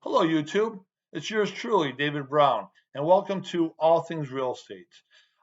Hello, YouTube. It's yours truly, David Browne, and welcome to All Things Real Estate.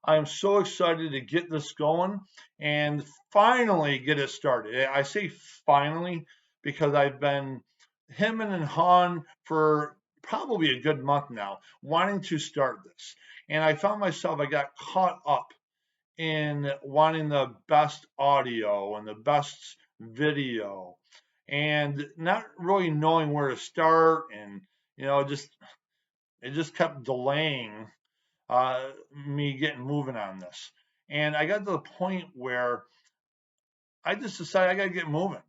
I am so excited to get this going and finally get it started. I say finally because I've been hemming and hawing for probably a good month now, wanting to start this. And I found myself, I got caught up in wanting the best audio and the best video and not really knowing where to start and just it just kept delaying uh, me getting moving on this. And I got to the point where I just decided I got to get moving,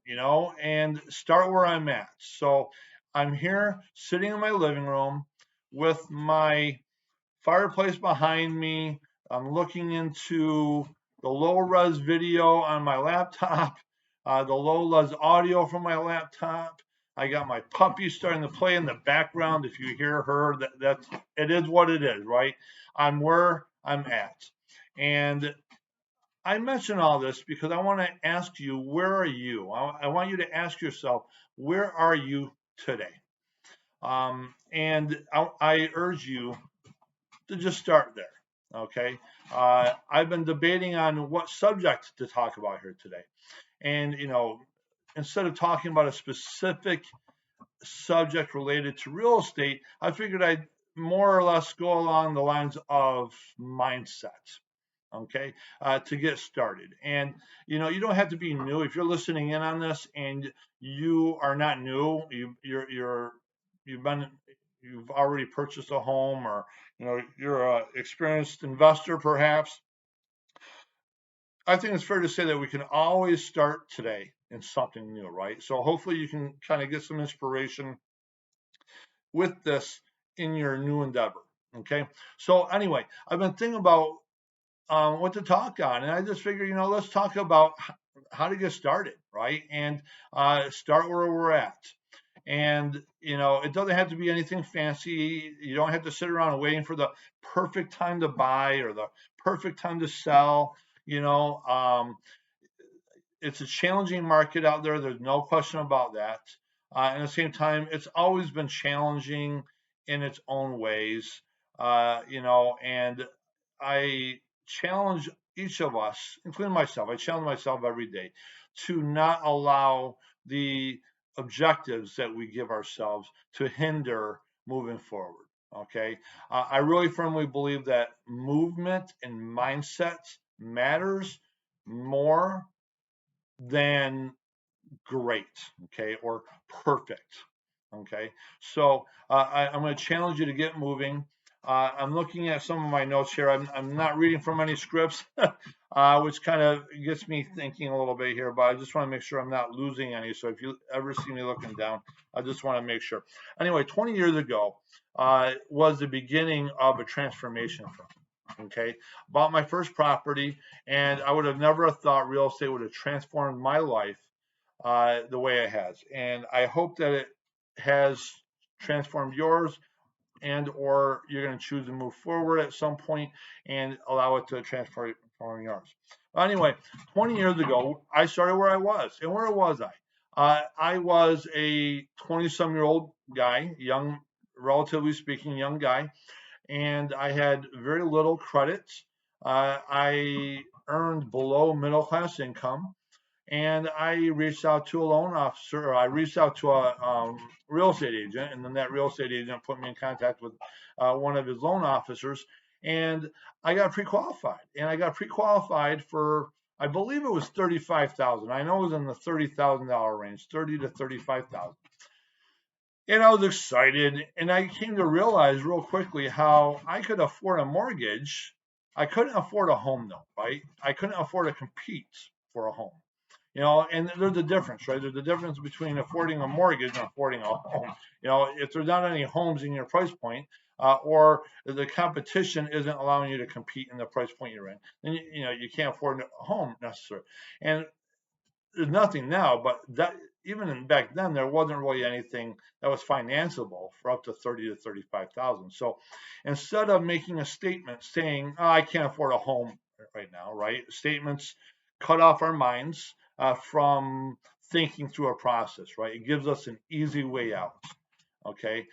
and start where I'm at. So I'm here sitting in my living room with my fireplace behind me. I'm looking into the low res video on my laptop, the low res audio from my laptop. I got my puppy starting to play in the background. If you hear her, that's it is what it is, right? I'm where I'm at. And I mention all this because I want to ask you, where are you? I want you to ask yourself, where are you today? And I urge you to just start there. Okay. I've been debating on what subject to talk about here today. And, instead of talking about a specific subject related to real estate, I figured I'd more or less go along the lines of mindset. Okay, to get started. And you don't have to be new if you're listening in on this and you are not new. You've been you've already purchased a home, or you're a experienced investor perhaps. I think it's fair to say that we can always start today in something new, right? So hopefully you can kind of get some inspiration with this in your new endeavor. Okay. So anyway, I've been thinking about what to talk on, and I just figured, let's talk about how to get started, right? And start where we're at. And it doesn't have to be anything fancy. You don't have to sit around waiting for the perfect time to buy or the perfect time to sell. You know, um, it's a challenging market out there. There's no question about that. At the same time, it's always been challenging in its own ways. And I challenge each of us, including myself. I challenge myself every day to not allow the objectives that we give ourselves to hinder moving forward. Okay. I really firmly believe that movement and mindset matters more than great, okay, or perfect, okay. So I'm going to challenge you to get moving. I'm looking at some of my notes here. I'm not reading from any scripts, which kind of gets me thinking a little bit here, but I just want to make sure I'm not losing any. So if you ever see me looking down, I just want to make sure. Anyway, 20 years ago was the beginning of a transformation for me. Okay, bought my first property, and I would have never thought real estate would have transformed my life the way it has. And I hope that it has transformed yours, and or you're going to choose to move forward at some point and allow it to transform yours. Anyway, 20 years ago, I started where I was. And where was I? I was a 20-some-year-old guy, young, relatively speaking, young guy, and I had very little credits. I earned below middle class income, and I reached out to a loan officer, or I reached out to a real estate agent, and then that real estate agent put me in contact with one of his loan officers, and I got pre-qualified, and I got pre-qualified for, I believe it was 35,000. I know it was in the $30,000 range, 30 to 35,000. And I was excited, and I came to realize real quickly how I could afford a mortgage. I couldn't afford a home though, right? I couldn't afford to compete for a home. And there's a difference, right? There's a difference between affording a mortgage and affording a home. If there's not any homes in your price point, or the competition isn't allowing you to compete in the price point you're in, then you can't afford a home necessarily. And there's nothing now, but that even back then there wasn't really anything that was financeable for up to 30 to 35,000. So instead of making a statement saying, oh, I can't afford a home right now, right? Statements cut off our minds from thinking through a process, right? It gives us an easy way out. Okay.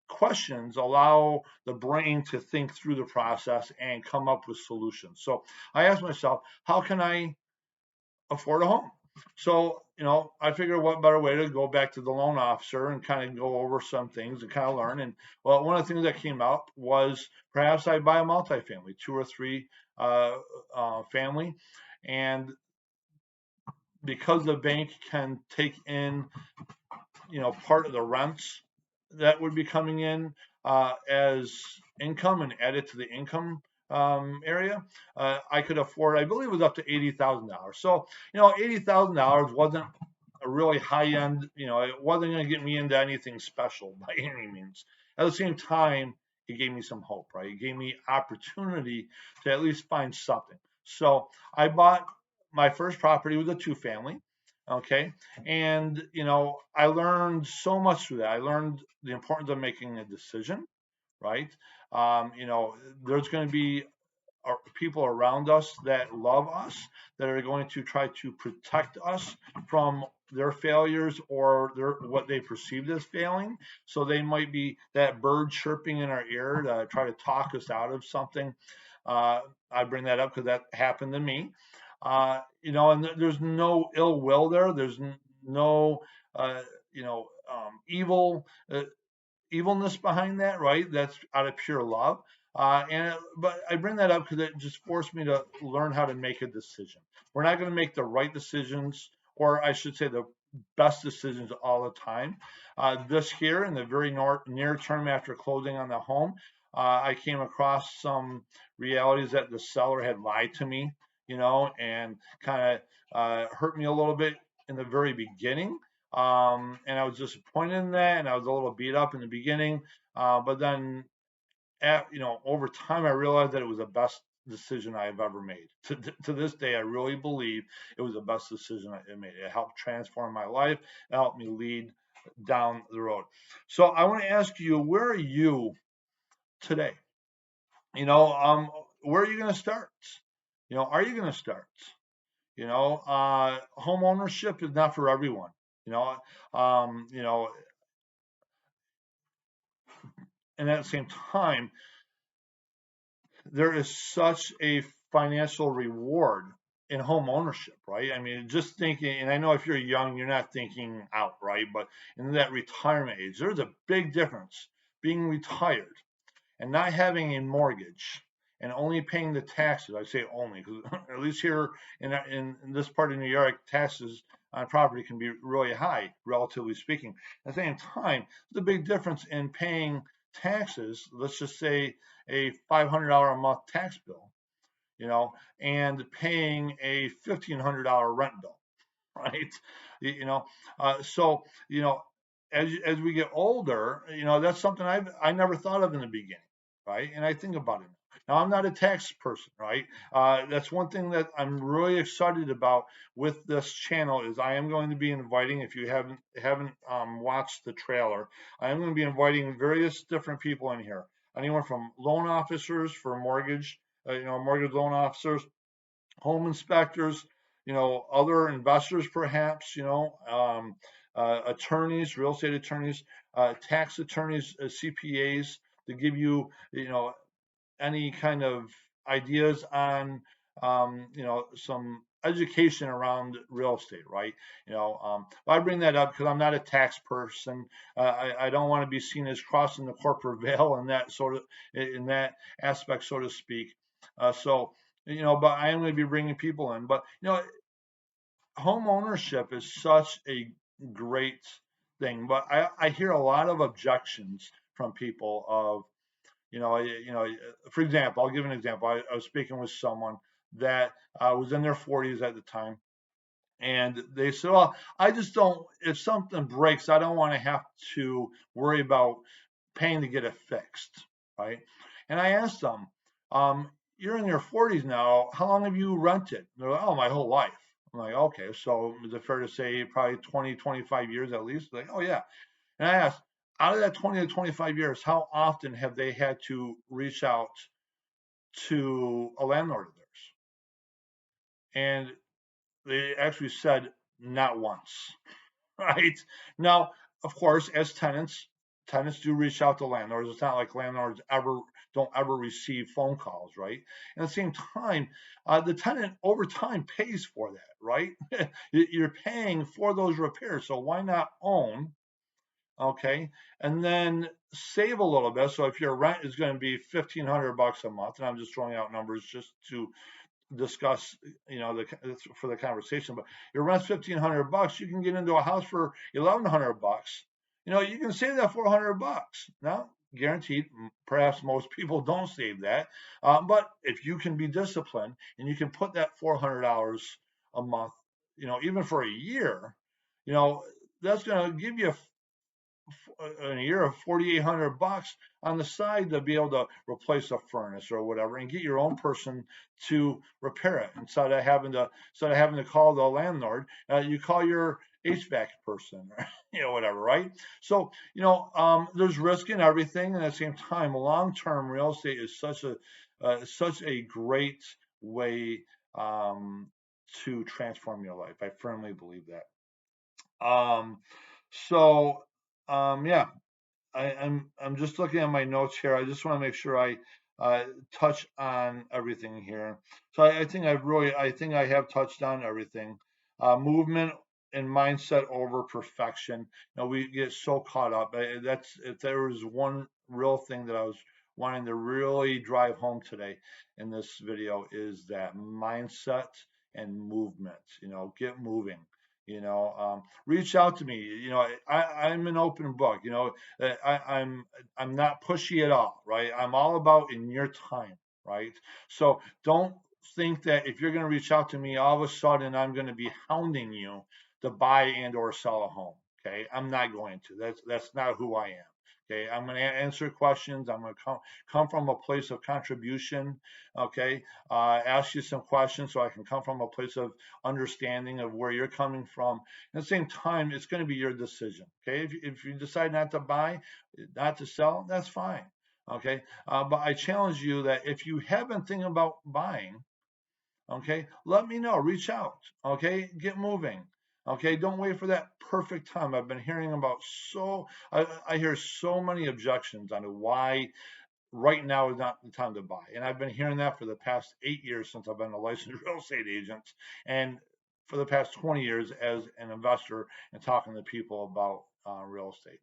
Questions allow the brain to think through the process and come up with solutions. So I asked myself, how can I afford a home? So, I figured what better way to go back to the loan officer and kind of go over some things and kind of learn. And well, one of the things that came out was perhaps I buy a multifamily, two or three family. And because the bank can take in part of the rents that would be coming in as income and add it to the income area, I could afford, I believe it was up to $80,000. So, $80,000 wasn't a really high end, it wasn't going to get me into anything special by any means. At the same time, it gave me some hope, right? It gave me opportunity to at least find something. So I bought my first property was a two family. Okay. And, I learned so much through that. I learned the importance of making a decision, right? There's going to be people around us that love us that are going to try to protect us from their failures or what they perceived as failing. So they might be that bird chirping in our ear to try to talk us out of something. I bring that up because that happened to me. And there's no ill will there. There's no, evil evilness behind that, right? That's out of pure love. But I bring that up because it just forced me to learn how to make a decision. We're not going to make the right decisions, or I should say, the best decisions all the time. This here, in the very near term after closing on the home, I came across some realities that the seller had lied to me, and kind of hurt me a little bit in the very beginning. And I was disappointed in that, and I was a little beat up in the beginning. But then, over time, I realized that it was the best decision I have ever made. To this day, I really believe it was the best decision I made. It helped transform my life. It helped me lead down the road. So I want to ask you, where are you today? Where are you going to start? Are you going to start? Home ownership is not for everyone. You know, um, you know, and at the same time, there is such a financial reward in home ownership, right? I mean, just thinking, and I know if you're young, you're not thinking out, right? But in that retirement age, there's a big difference being retired and not having a mortgage and only paying the taxes. I say only because at least here in this part of New York, taxes on property can be really high, relatively speaking. At the same time, there's a big difference in paying taxes. Let's just say a $500 a month tax bill, and paying a $1,500 rent bill, right? You know, so as we get older, that's something I never thought of in the beginning, right? And I think about it now. I'm not a tax person, right? That's one thing that I'm really excited about with this channel is I am going to be inviting. If you haven't watched the trailer, I am going to be inviting various different people in here. Anyone from loan officers for mortgage, mortgage loan officers, home inspectors, other investors, perhaps, attorneys, real estate attorneys, tax attorneys, CPAs, to give you, any kind of ideas on, some education around real estate, right? I bring that up because I'm not a tax person. I don't want to be seen as crossing the corporate veil in that aspect, so to speak. But I am going to be bringing people in. But home ownership is such a great thing. But I hear a lot of objections from people of, for example, I'll give an example. I was speaking with someone that was in their 40s at the time, and they said, "Well, I just don't. If something breaks, I don't want to have to worry about paying to get it fixed, right?" And I asked them, "You're in your 40s now. How long have you rented?" They're like, "Oh, my whole life." I'm like, "Okay, so is it fair to say probably 20, 25 years at least?" They're like, "Oh yeah." And I asked, out of that 20 to 25 years, how often have they had to reach out to a landlord of theirs? And they actually said not once, right? Now, of course, as tenants do reach out to landlords. It's not like landlords don't ever receive phone calls, right? And at the same time, the tenant over time pays for that, right? You're paying for those repairs, so why not own? Okay, and then save a little bit. So if your rent is going to be $1,500 a month, and I'm just throwing out numbers just to discuss, for the conversation. But your rent's $1,500, you can get into a house for $1,100. You can save that $400. Now, guaranteed, perhaps most people don't save that, but if you can be disciplined and you can put that $400 a month, even for a year, that's going to give you in a year of $4,800 on the side to be able to replace a furnace or whatever, and get your own person to repair it instead of having to call the landlord. You call your HVAC person, or whatever, right? So there's risk in everything, and at the same time, long-term real estate is such a great way to transform your life. I firmly believe that. So yeah, I'm just looking at my notes here. I just want to make sure I touch on everything here. So I think I have touched on everything. Movement and mindset over perfection. We get so caught up. If there was one real thing that I was wanting to really drive home today in this video, is that mindset and movement. Get moving. Reach out to me. I'm an open book. I'm not pushy at all, right? I'm all about in your time, right? So don't think that if you're going to reach out to me, all of a sudden I'm going to be hounding you to buy and or sell a home. Okay, I'm not going to. That's not who I am. Okay, I'm going to answer questions. I'm going to come from a place of contribution. Okay, ask you some questions so I can come from a place of understanding of where you're coming from. At the same time, it's going to be your decision. Okay, if you decide not to buy, not to sell, that's fine. Okay, but I challenge you that if you have been thinking about buying, okay, let me know. Reach out. Okay, get moving. Okay, don't wait for that perfect time. I've been hearing about I hear so many objections on why right now is not the time to buy. And I've been hearing that for the past 8 years since I've been a licensed real estate agent, and for the past 20 years as an investor and talking to people about real estate.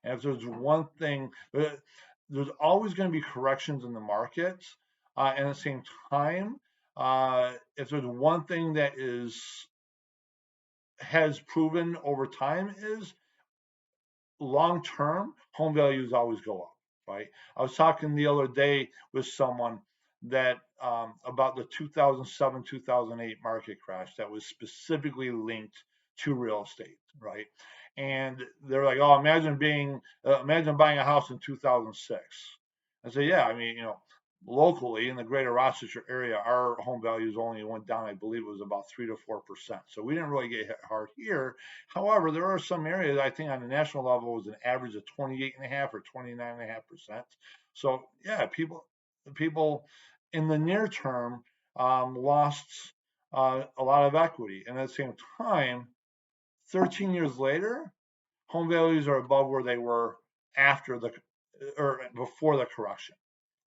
And if there's one thing, there's always going to be corrections in the market. And at the same time, if there's one thing that has proven over time, is long term home values always go up, right? I was talking the other day with someone that about the 2007 2008 market crash that was specifically linked to real estate, right? And they're like, oh, imagine buying a house in 2006. I say, yeah, I mean, locally in the greater Rochester area, our home values only went down, I believe it was about 3 to 4%. So we didn't really get hit hard here. However, there are some areas, I think on a national level, it was an average of 28.5 or 29.5%. So yeah, people in the near term lost a lot of equity. And at the same time, 13 years later, home values are above where they were after before the correction.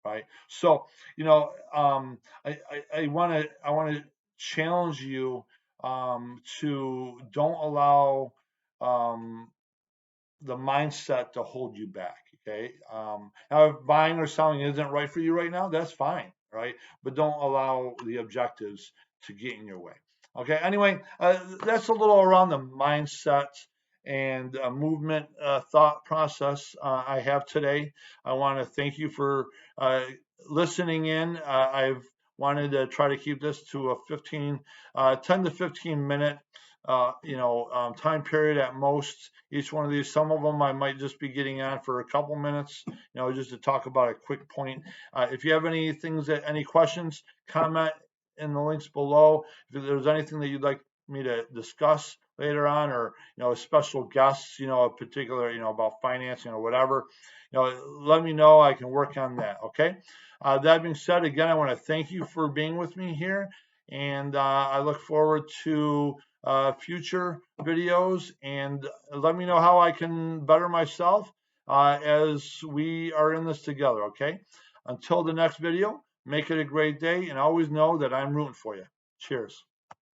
Right. So, I want to challenge you to don't allow the mindset to hold you back. Okay. Now, if buying or selling isn't right for you right now, that's fine. Right. But don't allow the objectives to get in your way. Okay. Anyway, that's a little around the mindset and movement thought process I have today. I want to thank you for listening in. I've wanted to try to keep this to a 10 to 15 minute time period at most. Each one of these, some of them I might just be getting on for a couple minutes, just to talk about a quick point. If you have any questions, comment in the links below. If there's anything that you'd like me to discuss later on, or special guests, a particular, about financing or whatever, let me know. I can work on that. Okay. That being said, again, I want to thank you for being with me here, and I look forward to future videos, and let me know how I can better myself as we are in this together, okay? Until the next video, make it a great day, and always know that I'm rooting for you. Cheers.